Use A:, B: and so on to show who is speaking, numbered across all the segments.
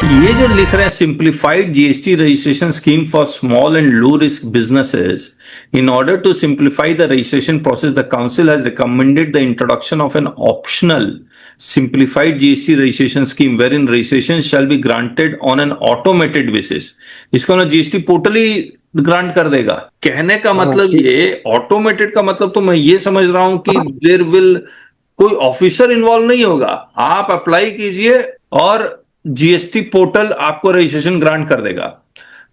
A: ये जो लिख रहे हैं simplified GST registration scheme for small and low risk businesses, in order to simplify the registration process the council has recommended the introduction of an optional simplified GST registration scheme wherein registration shall be granted on an automated basis। इसका ना GST portal ही grant कर देगा। कहने का मतलब ये automated का मतलब तो मैं ये समझ रहा हूं कि देयर विल कोई ऑफिसर इन्वॉल्व नहीं होगा, आप अप्लाई कीजिए और जीएसटी पोर्टल आपको रजिस्ट्रेशन ग्रांट कर देगा।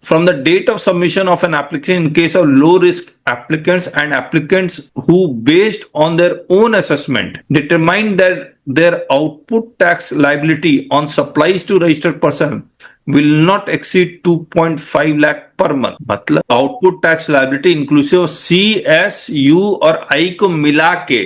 A: From the date of submission of an application in case of low risk applicants and applicants who based on their own assessment determine that their output tax liability on supplies to registered person will not exceed 2.5 lakh per month। मतलब output tax liability inclusive of C, S, U और I को मिला के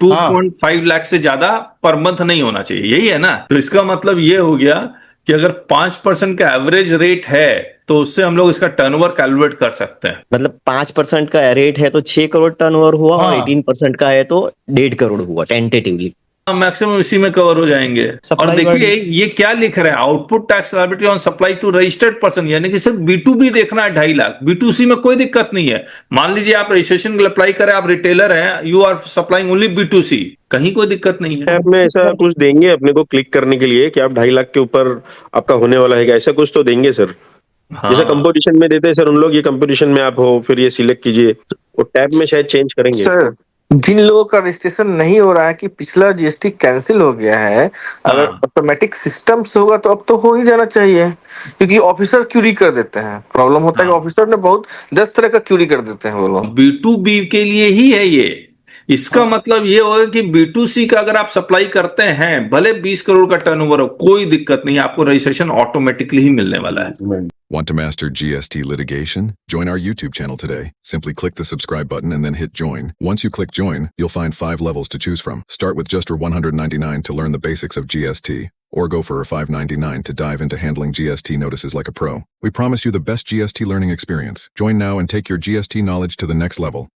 A: 2.5 लाख से ज्यादा per month नहीं होना चाहिए, यही है ना। तो इसका मतलब ये हो गया कि अगर 5% का एवरेज रेट है तो उससे हम लोग इसका टर्नओवर कैलकुलेट कर सकते हैं।
B: मतलब 5% का रेट है तो 6 करोड़ टर्नओवर हुआ और 18% का है तो 1.5 करोड़ हुआ टेंटेटिवली।
A: मैक्सिमम इसी में कवर हो जाएंगे। और देखिए ये क्या लिख रहे हैं, output tax liability on supply to registered person, यानी कि सिर्फ B2B देखना है 2.5 लाख। B2C में कोई दिक्कत नहीं है। मान लीजिए आप रजिस्ट्रेशन के लिए अप्लाई करें, आप रिटेलर हैं, you are supplying only B2C, कहीं कोई दिक्कत नहीं है।
C: ऐप में ऐसा कुछ देंगे अपने को क्लिक करने के लिए कि आप 2.5 लाख के ऊपर आपका होने वाला है, ऐसा कुछ तो देंगे सर।
A: हाँ।
C: जैसे कंपटीशन में देते हैं सर उन लोग, ये कंपटीशन में आप हो फिर ये सिलेक्ट कीजिए, वो टैब में शायद चेंज करेंगे
D: सर। जिन लोगों का रजिस्ट्रेशन नहीं हो रहा है कि पिछला जीएसटी कैंसिल हो गया है, अगर ऑटोमेटिक सिस्टम से होगा तो अब तो हो ही जाना चाहिए, क्योंकि ऑफिसर क्यूरी कर देते हैं। प्रॉब्लम होता है कि ऑफिसर ने बहुत 10 तरह का क्यूरी कर देते हैं वो लोग।
A: B2B के लिए ही है ये। इसका मतलब ये होगा कि B2C का अगर आप सप्लाई करते हैं, भले 20 करोड़ का टर्नओवर हो, कोई दिक्कत नहीं, आपको रजिस्ट्रेशन ऑटोमेटिकली ही मिलने वाला है।
E: Want to master GST litigation? Join our YouTube channel today. Simply click the subscribe button and then hit join. Once you click join, you'll find 5 levels to choose from. Start with just $199 to learn the basics of GST, or go for $599 to dive into handling GST notices like a pro. We promise you the best GST learning experience. Join now and take your GST knowledge to the next level.